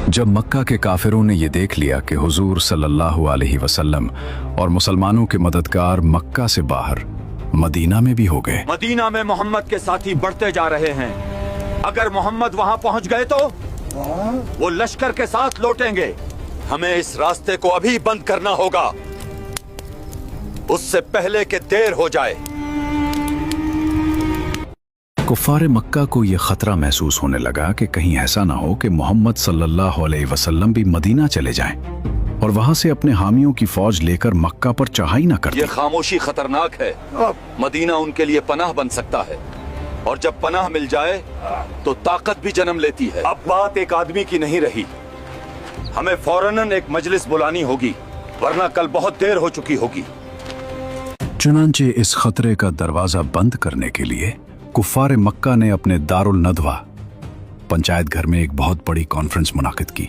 जब मक्का के काफिरों ने ये देख लिया कि हुजूर सल्लल्लाहु अलैहि वसल्लम और मुसलमानों के मददगार मक्का से बाहर मदीना में भी हो गए। मदीना में मोहम्मद के साथी बढ़ते जा रहे हैं। अगर मोहम्मद वहां पहुंच गए तो वो लश्कर के साथ लौटेंगे। हमें इस रास्ते को अभी बंद करना होगा, उससे पहले कि देर हो जाए। कुफ्फार मक्का को यह खतरा महसूस होने लगा कि कहीं ऐसा ना हो कि मोहम्मद सल्लल्लाहु अलैहि वसल्लम भी मदीना चले जाएं और वहां से अपने हामियों की फौज लेकर मक्का पर चढ़ाई ना कर दें। ये खामोशी खतरनाक है। मदीना उनके लिए पनाह बन सकता है और जब पनाह मिल जाए तो ताकत भी जन्म लेती है। अब बात एक आदमी की नहीं रही, हमें फौरन एक मजलिस बुलानी होगी, वरना कल बहुत देर हो चुकी होगी। चुनांचे इस खतरे का दरवाजा बंद करने के लिए कुफ्फार मक्का ने अपने दारुल नदवा पंचायत घर में एक बहुत बड़ी कॉन्फ्रेंस मुनाकिद की।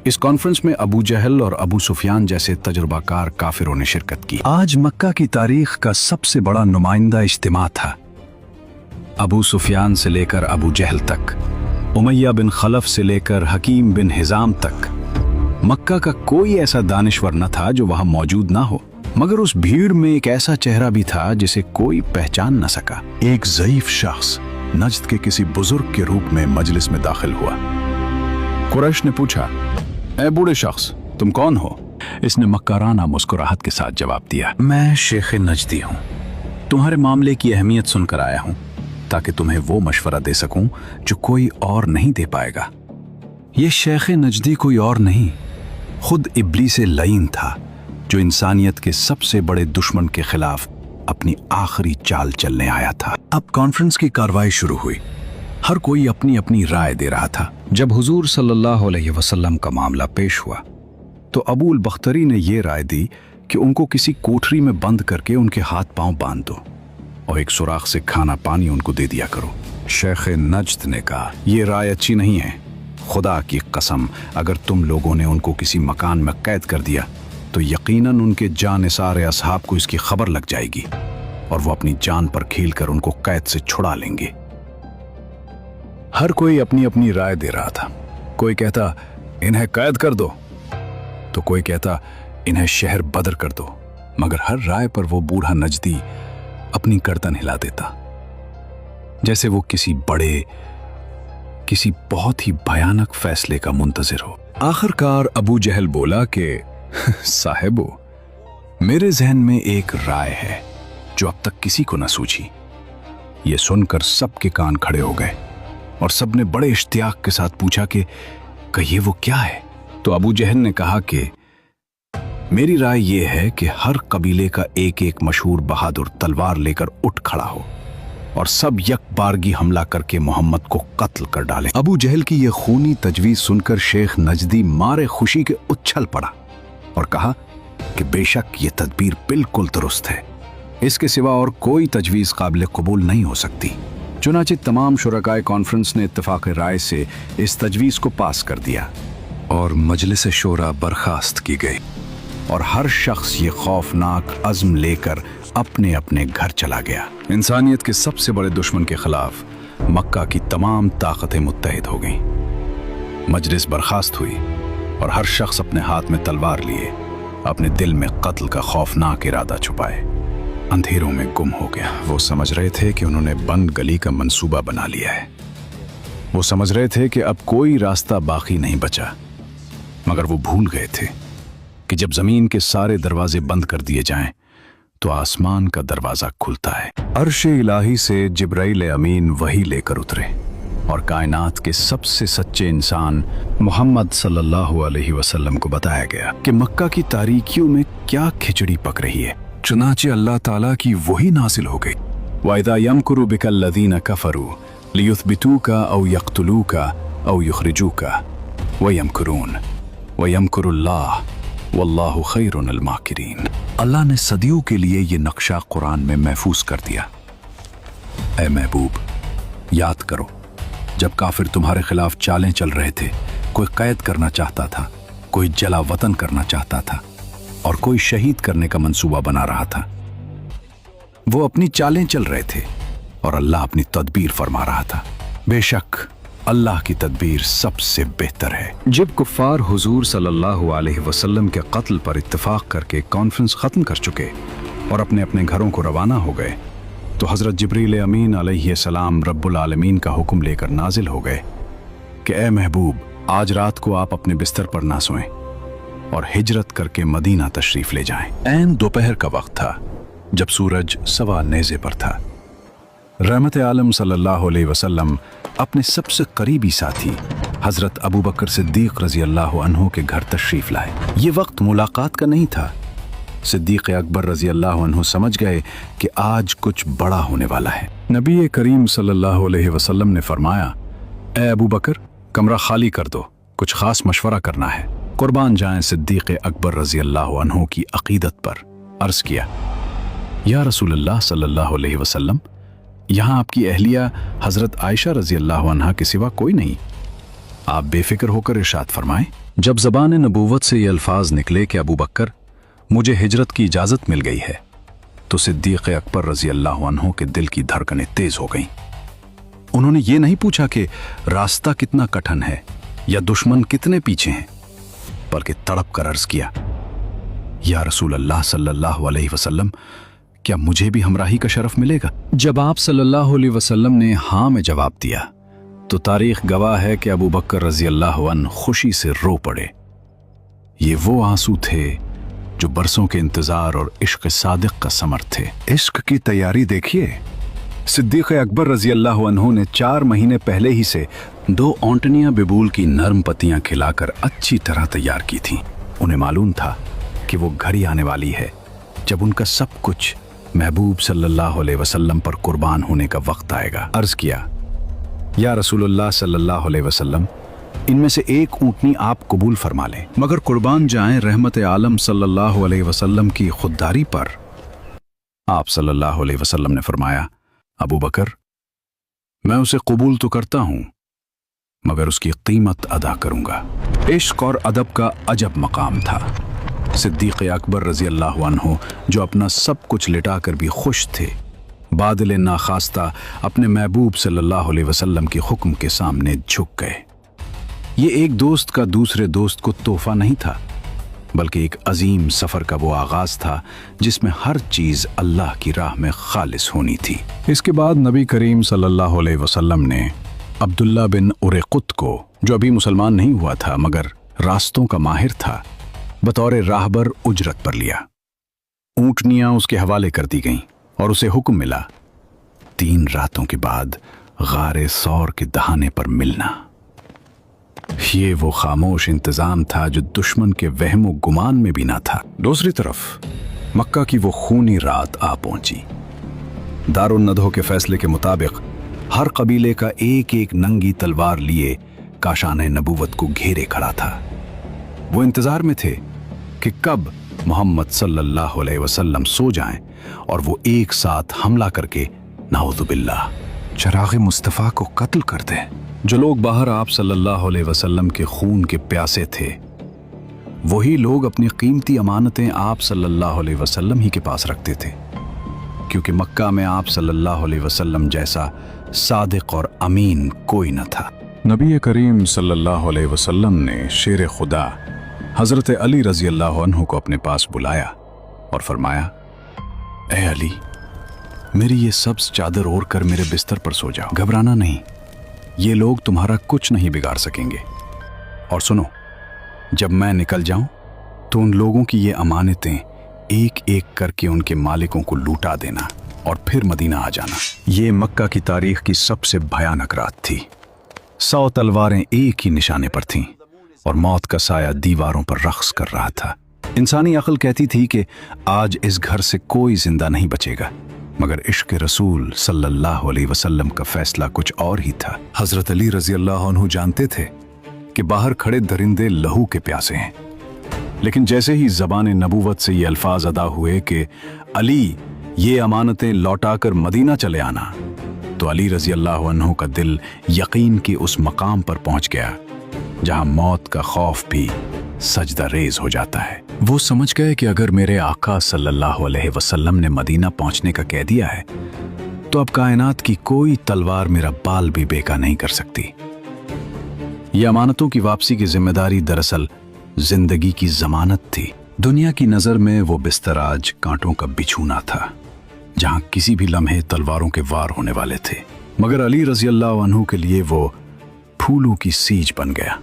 इस कॉन्फ्रेंस में अबू जहल और अबू सुफियान जैसे तजुर्बाकार काफिरों ने शिरकत की। आज मक्का की तारीख का सबसे बड़ा नुमाइंदा इज्तिमा था। अबू सुफियान से लेकर अबू जहल तक, उमैया बिन खलफ से लेकर हकीम बिन हिजाम तक, मक्का का कोई ऐसा दानिश्वर न था जो वहां मौजूद ना हो। मगर उस भीड़ में एक ऐसा चेहरा भी था जिसे कोई पहचान न सका। एक ज़ईफ शख्स नज्द के किसी बुजुर्ग के रूप में मजलिस में दाखिल हुआ। कुरैश ने पूछा, ए बूढ़े शख्स, तुम कौन हो? इसने मक्काराना मुस्कुराहट के साथ जवाब दिया, मैं शेख नजदी हूँ। तुम्हारे मामले की अहमियत सुनकर आया हूँ ताकि तुम्हें वो मशवरा दे सकूं जो कोई और नहीं दे पाएगा। ये शेख नजदी कोई और नहीं, खुद इब्लीस लईन था जो इंसानियत के सबसे बड़े दुश्मन के खिलाफ अपनी आखिरी चाल चलने आया था। अब कॉन्फ्रेंस की कार्रवाई शुरू हुई। हर कोई अपनी अपनी राय दे रहा था। जब हुजूर सल्लल्लाहु अलैहि वसल्लम का मामला पेश हुआ तो अबूल बख्तरी ने यह राय दी कि उनको किसी कोठरी में बंद करके उनके हाथ पांव बांध दो और एक सुराख से खाना पानी उनको दे दिया करो। शेख नज्द ने कहा, यह राय अच्छी नहीं है। खुदा की कसम, अगर तुम लोगों ने उनको किसी मकान में कैद कर दिया तो यकीनन उनके जानिसार असहाब को इसकी खबर लग जाएगी और वो अपनी जान पर खेलकर उनको कैद से छुड़ा लेंगे। हर कोई अपनी अपनी राय दे रहा था। कोई कहता इन्हें कैद कर दो, तो कोई कहता इन्हें शहर बदर कर दो। मगर हर राय पर वो बूढ़ा नजदी अपनी गर्दन हिला देता, जैसे वो किसी बहुत ही भयानक फैसले का मुंतजिर हो। आखिरकार अबू जहल बोला कि साहिबो, मेरे जहन में एक राय है जो अब तक किसी को न सूझी। ये सुनकर सबके कान खड़े हो गए और सबने बड़े इश्तियाक के साथ पूछा कि कहिए वो क्या है। तो अबू जहल ने कहा कि मेरी राय यह है कि हर कबीले का एक एक मशहूर बहादुर तलवार लेकर उठ खड़ा हो और सब यकबारगी हमला करके मोहम्मद को कत्ल कर डाले। अबू जहल की यह खूनी तजवीज सुनकर शेख नजदी मारे खुशी के उछल पड़ा और कहा कि बेशक ये तदबीर बिल्कुल दुरुस्त है, इसके सिवा और कोई तजवीज काबिल कबूल नहीं हो सकती। चुनाचे तमाम शुरकाए कॉन्फ्रेंस ने इत्तेफाक राय से इस तजवीज को पास कर दिया और मजलिस शोरा बर्खास्त की गई और हर शख्स ये खौफनाक अज़्म लेकर अपने अपने घर चला गया। इंसानियत के सबसे बड़े दुश्मन के खिलाफ मक्का की तमाम ताकतें मुत्तहिद हो गईं। मजलिस बर्खास्त हुई और हर शख्स अपने हाथ में तलवार लिए अपने दिल में कत्ल का खौफनाक इरादा छुपाए अंधेरों में गुम हो गया। वो समझ रहे थे कि उन्होंने बंद गली का मंसूबा बना लिया है। वो समझ रहे थे कि अब कोई रास्ता बाकी नहीं बचा, मगर वो भूल गए थे कि जब जमीन के सारे दरवाजे बंद कर दिए जाएं तो आसमान का दरवाजा खुलता है। अर्श-ए इलाही से जिब्राइल अमीन वही लेकर उतरे और कायनात के सबसे सच्चे इंसान मोहम्मद सल्लल्लाहु अलैहि वसल्लम को बताया गया कि मक्का की तारीकियों में क्या खिचड़ी पक रही है। चुनाचे अल्लाह ताला की वही नाजिल हो गई, वाइदा यमकुरु बिकल लदीना कफरू लियुथबितूका औ यक्तुलूका औ युखरिजूका व यमकुरून व यमकुरुल्लाह वल्लाहु खैरुल माकिरीन। अल्लाह ने सदियों के लिए ये नक्शा कुरान में महफूज कर दिया। ऐ महबूब, याद करो जब काफिर तुम्हारे खिलाफ चालें चल रहे थे। कोई कैद करना चाहता था, कोई जला वतन करना चाहता था और कोई शहीद करने का मंसूबा बना रहा था। वो अपनी चालें चल रहे थे और अल्लाह अपनी तदबीर फरमा रहा था। बेशक अल्लाह की तदबीर सबसे बेहतर है। जब कुफ्फार हुजूर सल्लल्लाहु अलैहि वसल्लम के कत्ल पर इत्तेफाक करके कॉन्फ्रेंस ख़त्म कर चुके और अपने अपने घरों को रवाना हो गए तो हज़रत जिब्रील अमीन अलैहिस्सलाम रब्बुल आलमीन का हुक्म लेकर नाजिल हो गए कि ए महबूब, आज रात को आप अपने बिस्तर पर ना सोएं और हिजरत करके मदीना तशरीफ ले जाएं। ऐन दोपहर का वक्त था जब सूरज सवा नेज़े पर था। रहमत आलम सल्लल्लाहु अलैहि वसल्लम अपने सबसे करीबी साथी हज़रत अबू बकर सिद्दीक़ रज़ी अल्लाह अन्हु के घर तशरीफ लाए। ये वक्त मुलाकात का नहीं था। सिद्दीक़ अकबर रज़ी अल्लाह अन्हु समझ गए कि आज कुछ बड़ा होने वाला है। नबी करीम सल्लल्लाहु अलैहि वसल्लम ने फरमाया, ए अबू बकर, कमरा खाली कर दो, कुछ खास मशवरा करना है। कुर्बान जाएं सिद्दीक़ अकबर रज़ी अल्लाह अन्हु की अक़ीदत पर। अर्ज़ किया, या रसूलल्लाह सल्लल्लाहु अलैहि वसल्लम, यहाँ आपकी अहलिया हज़रत आयशा रज़ी अल्लाह अन्हा के सिवा कोई नहीं। आप बेफिक्र होकर इरशाद फरमाएं। जब ज़बान नबूवत से ये अल्फाज निकले कि अबू बकर, मुझे हिजरत की इजाज़त मिल गई है, तो सिद्दीक़ अकबर रज़ी अल्लाह अन्हु के दिल की धड़कनें तेज़ हो गईं। उन्होंने ये नहीं पूछा कि रास्ता कितना कठिन है या दुश्मन कितने पीछे हैं, बल्कि तड़प कर अर्ज़ किया, या रसूल अल्लाह सल्लल्लाहु अलैहि वसल्लम, क्या मुझे भी हमराही का शरफ मिलेगा? जब आप सल्लल्लाहु अलैहि वसल्लम ने हाँ में जवाब दिया तो तारीख गवाह है कि अबू बकर रज़ी अल्लाह अन्हु खुशी से रो पड़े। ये वो आंसू थे जो बरसों के इंतजार और इश्क सादिक का समर थे। इश्क की तैयारी देखिए। सिद्दीक़ अकबर रज़ी अल्लाह अन्हु ने 4 महीने पहले ही से 2 औंटनियां बिबूल की नरम पत्तियां खिलाकर अच्छी तरह तैयार की थीं। उन्हें मालूम था कि वो घड़ी आने वाली है जब उनका सब कुछ महबूब सल्लल्लाहु अलैहि वसल्लम पर कुर्बान होने का वक्त आएगा। अर्ज़ किया, या रसूलुल्लाह सल्लल्लाहु अलैहि वसल्लम, इनमें से एक ऊँटनी आप कबूल फरमा लें, मगर कुर्बान जाएं रहमत आलम सल्लल्लाहु अलैहि वसल्लम की खुददारी पर। आप सल्लल्लाहु अलैहि वसल्लम ने फरमाया, अबू बकर, मैं उसे कबूल तो करता हूं, मगर उसकी कीमत अदा करूंगा। इश्क और अदब का अजब मकाम था। सिद्दीक़ अकबर रज़ी अल्लाह अन्हु, जो अपना सब कुछ लिटाकर भी खुश थे, बादल नाखास्ता अपने महबूब सल्लल्लाहु अलैहि वसल्लम के हुक्म के सामने झुक गए। ये एक दोस्त का दूसरे दोस्त को तोहफा नहीं था, बल्कि एक अजीम सफ़र का वो आगाज़ था जिसमें हर चीज़ अल्लाह की राह में खालिस होनी थी। इसके बाद नबी करीम सल्लल्लाहु अलैहि वसल्लम ने अब्दुल्ला बिन उरैक़ुत को, जो अभी मुसलमान नहीं हुआ था मगर रास्तों का माहिर था, बतौर राहबर उजरत पर लिया। ऊँटनियाँ उसके हवाले कर दी गईं और उसे हुक्म मिला, 3 रातों के बाद गारे सौर के दहाने पर मिलना। ये वो खामोश इंतजाम था जो दुश्मन के वहमो गुमान में भी ना था। दूसरी तरफ मक्का की वो खूनी रात आ पहुंची। दारुन नदहो के फैसले के मुताबिक हर कबीले का एक एक नंगी तलवार लिए काशाने नबूवत को घेरे खड़ा था। वो इंतजार में थे कि कब मोहम्मद सल्लल्लाहु अलैहि वसल्लम सो जाएं और वो एक साथ हमला करके नाऊज़ु बिल्लाह चराग़ मुस्तफ़ा को कत्ल कर दें। जो लोग बाहर आप सल्लल्लाहु अलैहि वसल्लम के खून के प्यासे थे, वही लोग अपनी कीमती अमानतें आप सल्लल्लाहु अलैहि वसल्लम ही के पास रखते थे, क्योंकि मक्का में आप सल्लल्लाहु अलैहि वसल्लम जैसा सादिक और अमीन कोई न था। नबी करीम सल्लल्लाहु अलैहि वसल्लम ने शेर खुदा हज़रत अली रज़ी अल्लाह अन्हु को अपने पास बुलाया और फरमाया, ए अली, मेरी ये सब्ज़ चादर ओढ़ कर मेरे बिस्तर पर सो जाओ। घबराना नहीं, ये लोग तुम्हारा कुछ नहीं बिगाड़ सकेंगे। और सुनो, जब मैं निकल जाऊं तो उन लोगों की ये अमानतें एक एक करके उनके मालिकों को लूटा देना और फिर मदीना आ जाना। ये मक्का की तारीख की सबसे भयानक रात थी। 100 तलवारें एक ही निशाने पर थीं और मौत का साया दीवारों पर रक्स कर रहा था। इंसानी अक्ल कहती थी कि आज इस घर से कोई जिंदा नहीं बचेगा, मगर इश्क रसूल सल्लल्लाहु अलैहि वसल्लम का फैसला कुछ और ही था। हज़रत अली रज़ी अल्लाह अन्हु जानते थे कि बाहर खड़े दरिंदे लहू के प्यासे हैं, लेकिन जैसे ही ज़बान नबूवत से ये अल्फाज अदा हुए कि अली, ये अमानतें लौटाकर मदीना चले आना, तो अली रज़ी अल्लाह अन्हु का दिल यकीन के उस मकाम पर पहुंच गया जहां मौत का खौफ भी सजदा रेज हो जाता है। वो समझ गए कि अगर मेरे आका सल्लल्लाहु अलैहि वसल्लम ने मदीना पहुंचने का कह दिया है तो अब कायनात की कोई तलवार मेरा बाल भी बेका नहीं कर सकती। ये अमानतों की वापसी की जिम्मेदारी दरअसल जिंदगी की जमानत थी। दुनिया की नजर में वो बिस्तर आज कांटों का बिछूना था, जहां किसी भी लम्हे तलवारों के वार होने वाले थे, मगर अली रजी अल्लाह अन्हु के लिए वो फूलों की सीज बन गया।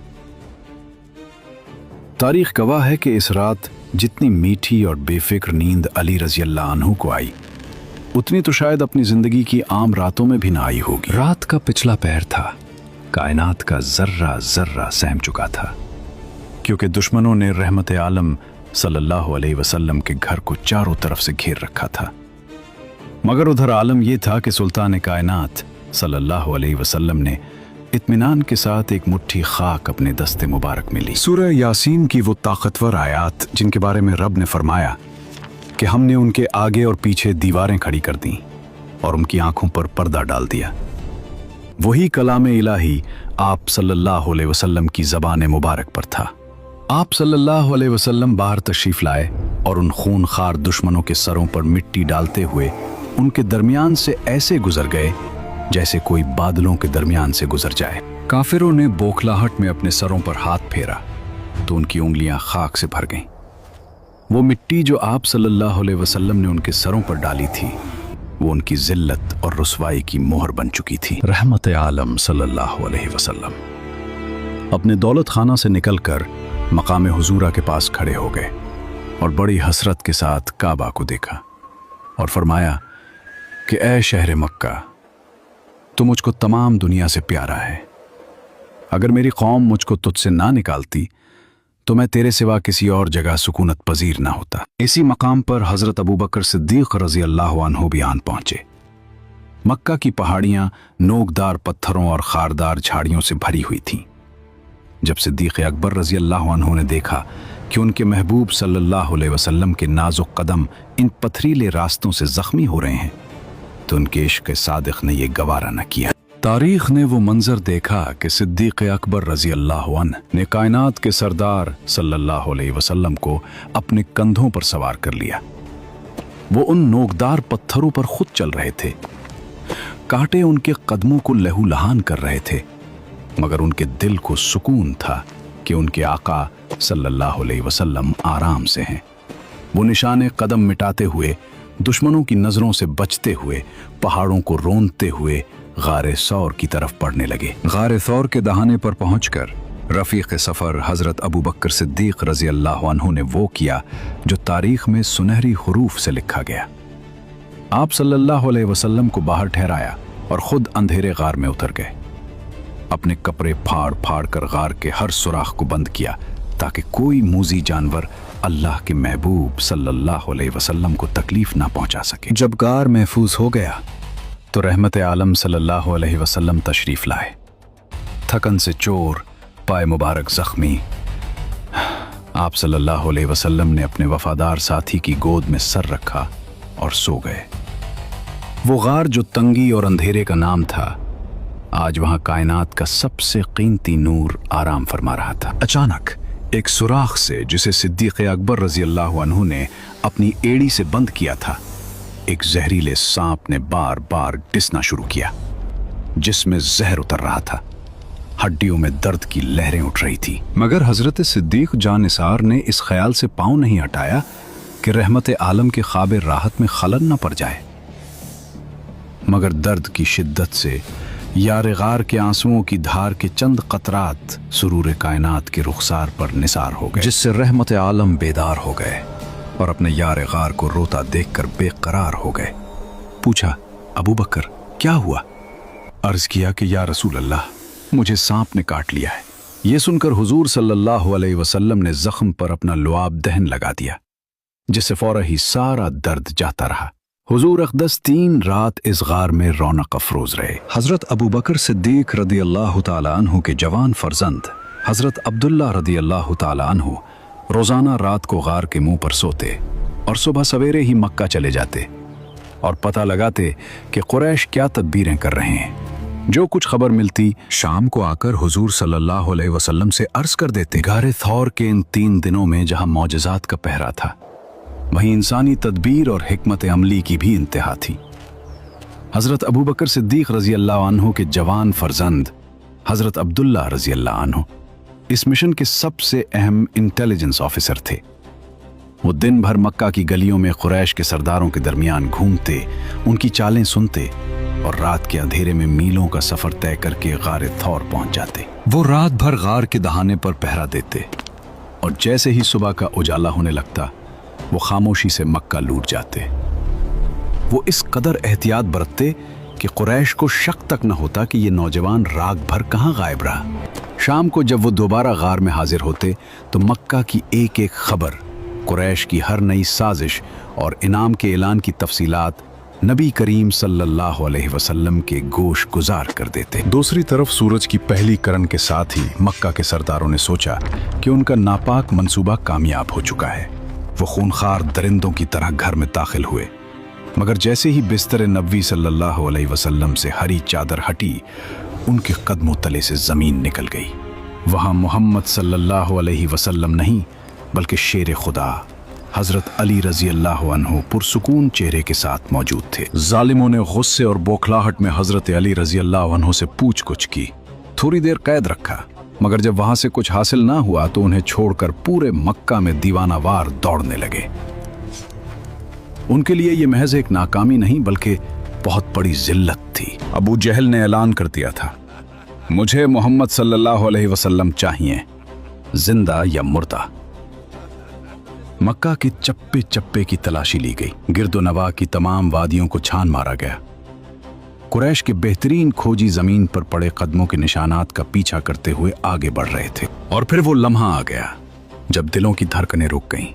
तारीख गवाह है कि इस रात जितनी मीठी और बेफिक्र नींद अली रजी अल्लाह अन्हु को आई, उतनी तो शायद अपनी जिंदगी की आम रातों में भी ना आई होगी। रात का पिछला पहर था, कायनात का जर्रा जर्रा सहम चुका था, क्योंकि दुश्मनों ने रहमत आलम सल्लल्लाहु अलैहि वसल्लम के घर को चारों तरफ से घेर रखा था। मगर उधर आलम यह था कि सुल्तान कायनात सल्लल्लाहु अलैहि वसल्लम ने इत्मीनान के साथ एक मुट्ठी खाक अपने दस्ते मुबारक में ली। सूरह यासीन की वो ताकतवर आयात जिनके बारे में रब ने फरमाया कि हमने उनके आगे और पीछे दीवारें खड़ी कर दी और उनकी आंखों पर पर्दा डाल दिया, वही कलाम इलाही आप सल्लल्लाहु अलैहि वसल्लम की ज़बान मुबारक पर था। आप सल्लल्लाहु अलैहि वसल्लम बाहर तशरीफ लाए और उन खूनखार दुश्मनों के सरों पर मिट्टी डालते हुए उनके दरमियान से ऐसे गुजर गए जैसे कोई बादलों के दरमियान से गुजर जाए। काफिरों ने बौखलाहट में अपने सरों पर हाथ फेरा तो उनकी उंगलियां खाक से भर गईं। वो मिट्टी जो आप सल्लल्लाहु अलैहि वसल्लम ने उनके सरों पर डाली थी, वो उनकी जिल्लत और रुसवाई की मोहर बन चुकी थी। रहमत आलम सल्लल्लाहु अलैहि वसल्लम अपने दौलत खाना से निकलकर मकाम हुजूरा के पास खड़े हो गए और बड़ी हसरत के साथ काबा को देखा और फरमाया कि ऐ शहर मक्का, तू मुझको तमाम दुनिया से प्यारा है। अगर मेरी कौम मुझको तुझसे ना निकालती तो मैं तेरे सिवा किसी और जगह सुकूनत पजीर ना होता। इसी मकाम पर हजरत अबू बकर सिद्दीक रजी अल्लाह अन्हु भी आन पहुंचे। मक्का की पहाड़ियां नोकदार पत्थरों और खारदार झाड़ियों से भरी हुई थीं। जब सिद्दीक अकबर रजी अल्लाह अन्हु ने देखा कि उनके महबूब सल्लल्लाहु अलैहि वसल्लम के नाजुक कदम इन पथरीले रास्तों से जख्मी हो रहे हैं, तो उनके इश्क सादिक ने यह गवारा न किया। तारीख ने वो मंजर देखा कि सिद्दीक अकबर रजी अल्लाह अन्हु ने कायनात के सरदार सल्लल्लाहु अलैहि वसल्लम को अपने कंधों पर सवार कर लिया। वो उन नोकदार पत्थरों पर खुद चल रहे थे। कांटे उनके कदमों को लहूलुहान कर रहे थे, मगर उनके दिल को सुकून था कि उनके आका सल्लल्लाहु अलैहि वसल्लम आराम से हैं। वो निशाने कदम मिटाते हुए, दुश्मनों की नजरों से बचते हुए, पहाड़ों को रोंदते हुए गारे सौर की तरफ बढ़ने लगे। गारे सौर के दहाने पर पहुंचकर रफीक सफर हजरत अबू बकर सिद्दीक रजी अल्लाह अन्हु ने वो किया जो तारीख में सुनहरी हुरूफ से लिखा गया। आप सल्लल्लाहु अलैहि वसल्लम को बाहर ठहराया और खुद अंधेरे गार में उतर गए। अपने कपड़े फाड़ फाड़ कर गार के हर सुराख को बंद किया ताकि कोई मूजी जानवर अल्लाह के महबूब सल्लल्लाहु अलैहि वसल्लम को तकलीफ ना पहुंचा सके। जब गार महफूज हो गया तो रहमत आलम सल्लल्लाहु अलैहि वसल्लम तशरीफ लाए। थकन से चोर, पाए मुबारक जख्मी, आप सल्लल्लाहु अलैहि वसल्लम ने अपने वफादार साथी की गोद में सर रखा और सो गए। वो गार जो तंगी और अंधेरे का नाम था, आज वहां कायनात का सबसे कीमती नूर आराम फरमा रहा था। अचानक एक सुराख से, जिसे सिद्दीक अकबर रजी अल्लाह अन्हु ने अपनी एड़ी से बंद किया था, एक जहरीले सांप ने बार बार डिसना शुरू किया, जिसमें जहर उतर रहा था। हड्डियों में दर्द की लहरें उठ रही थी, मगर हजरत सिद्दीक जानिसार ने इस ख्याल से पांव नहीं हटाया कि रहमत आलम के ख्वाब राहत में खलल न पड़ जाए। मगर दर्द की शिद्दत से यार गार के आंसुओं की धार के चंद कतरात सुरूर कायनात के रुखसार पर निसार हो गए, जिससे रहमत आलम बेदार हो गए और अपने यार गार को रोता देखकर बेकरार हो गए। पूछा, अबू बकर क्या हुआ? अर्ज किया कि या रसूल अल्लाह, मुझे सांप ने काट लिया है। ये सुनकर हुजूर सल्लल्लाहु अलैहि वसल्लम ने जख्म पर अपना लुआब दहन लगा दिया, जिससे फौरन ही सारा दर्द जाता रहा। हुजूर अक़दस 3 रात इस गार में रौनक अफरोज रहे। हजरत अबू बकर सिद्दीक रदी अल्लाह तआला अन्हु के जवान फर्जंद हजरत अब्दुल्ला रदी अल्लाह तआला अन्हु रोजाना रात को गार के मुंह पर सोते और सुबह सवेरे ही मक्का चले जाते और पता लगाते कि कुरैश क्या तदबीरें कर रहे हैं। जो कुछ खबर मिलती, शाम को आकर हुजूर सल्लल्लाहु अलैहि वसल्लम से अर्ज कर देते। गारे थौर के इन 3 दिनों में जहां मौजज़ात का पहरा था, वहीं इंसानी तदबीर और हिकमत अमली की भी इंतहा थी। हजरत अबू बकर सिद्दीक रजी अल्लाह अन्हु के जवान फर्जंद हजरत अब्दुल्ला रजी अल्लाह अन्हु इस मिशन के सबसे अहम इंटेलिजेंस ऑफिसर थे। वो दिन भर मक्का की गलियों में कुरैश के सरदारों के दरमियान घूमते, उनकी चालें सुनते और रात के अंधेरे में मीलों का सफर तय करके गारे थौर पहुंच जाते। वो रात भर गार के दहाने पर पहरा देते और जैसे ही सुबह का उजाला होने लगता वो खामोशी से मक्का लूट जाते। वो इस कदर एहतियात बरतते कि कुरैश को शक तक न होता कि ये नौजवान रात भर कहाँ गायब रहा। शाम को जब वो दोबारा गार में हाजिर होते तो मक्का की एक एक खबर, कुरैश की हर नई साजिश और इनाम के ऐलान की तफसीलात नबी करीम सल्लल्लाहु अलैहि वसल्लम के गोश गुजार कर देते। दूसरी तरफ सूरज की पहली किरण के साथ ही मक्का के सरदारों ने सोचा कि उनका नापाक मंसूबा कामयाब हो चुका है। वो खूनखार दरिंदों की तरह घर में दाखिल हुए, मगर जैसे ही बिस्तर नबी सल्लल्लाहु अलैहि वसल्लम से हरी चादर हटी, उनके कदमों तले से जमीन निकल गई। वहां मोहम्मद सल्लल्लाहु अलैहि वसल्लम नहीं बल्कि शेर खुदा हजरत अली रजी अल्लाह अन्हु पुरसुकून चेहरे के साथ मौजूद थे। जालिमों ने गुस्से और बौखलाहट में हजरत अली रजी अल्लाह अन्हु से पूछ-कुछ की। थोड़ी देर कैद रखा, मगर जब वहां से कुछ हासिल ना हुआ तो उन्हें छोड़कर पूरे मक्का में दीवानावार दौड़ने लगे। उनके लिए यह महज एक नाकामी नहीं बल्कि बहुत बड़ी जिल्लत थी। अबू जहल ने ऐलान कर दिया था, मुझे मोहम्मद सल्लल्लाहु अलैहि वसल्लम चाहिए, जिंदा या मुर्दा। मक्का के चप्पे चप्पे की तलाशी ली गई, गिरदो नवा की तमाम वादियों को छान मारा गया। कुरैश के बेहतरीन खोजी जमीन पर पड़े कदमों के निशानात का पीछा करते हुए आगे बढ़ रहे थे। और फिर वो लम्हा आ गया जब दिलों की धड़कनें रुक गईं।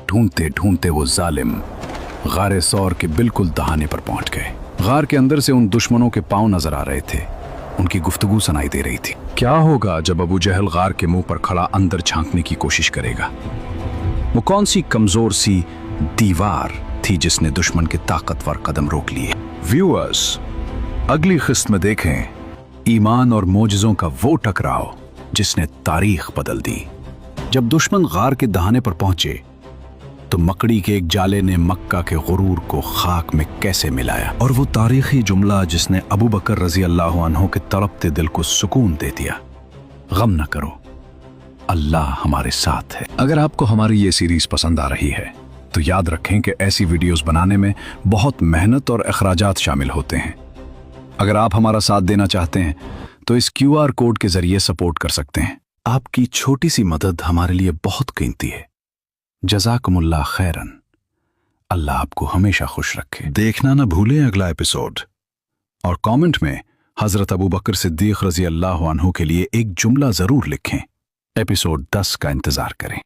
ढूंढते ढूंढते वो जालिम गारे सौर के बिल्कुल दहाने पर पहुंच गए। गार के अंदर से उन दुश्मनों के पांव नजर आ रहे थे, उनकी गुफ्तगू सुनाई दे रही थी। क्या होगा जब अबू जहल गार के मुंह पर खड़ा अंदर झांकने की कोशिश करेगा? वो कौन सी कमजोर सी दीवार थी जिसने दुश्मन के ताकतवर कदम रोक लिए? व्यूअर्स, अगली किस्त में देखें ईमान और मोजज़ों का वो टकराव जिसने तारीख बदल दी। जब दुश्मन गार के दहाने पर पहुंचे तो मकड़ी के एक जाले ने मक्का के गुरूर को खाक में कैसे मिलाया, और वो तारीखी जुमला जिसने अबू बकर रजी अल्लाह अन्हु के तड़पते दिल को सुकून दे दिया, गम न करो, अल्लाह हमारे साथ है। अगर आपको हमारी ये सीरीज पसंद आ रही है तो याद रखें कि ऐसी वीडियोस बनाने में बहुत मेहनत और अखराजात शामिल होते हैं। अगर आप हमारा साथ देना चाहते हैं तो इस QR कोड के जरिए सपोर्ट कर सकते हैं। आपकी छोटी सी मदद हमारे लिए बहुत कीमती है। जज़ाकुमुल्लाह खैरन। अल्लाह आपको हमेशा खुश रखे। देखना ना भूलें अगला एपिसोड, और कमेंट में हजरत अबू बकर सिद्दीक रजी अल्लाह अन्हु के लिए एक जुमला जरूर लिखें। एपिसोड 10 का इंतजार करें।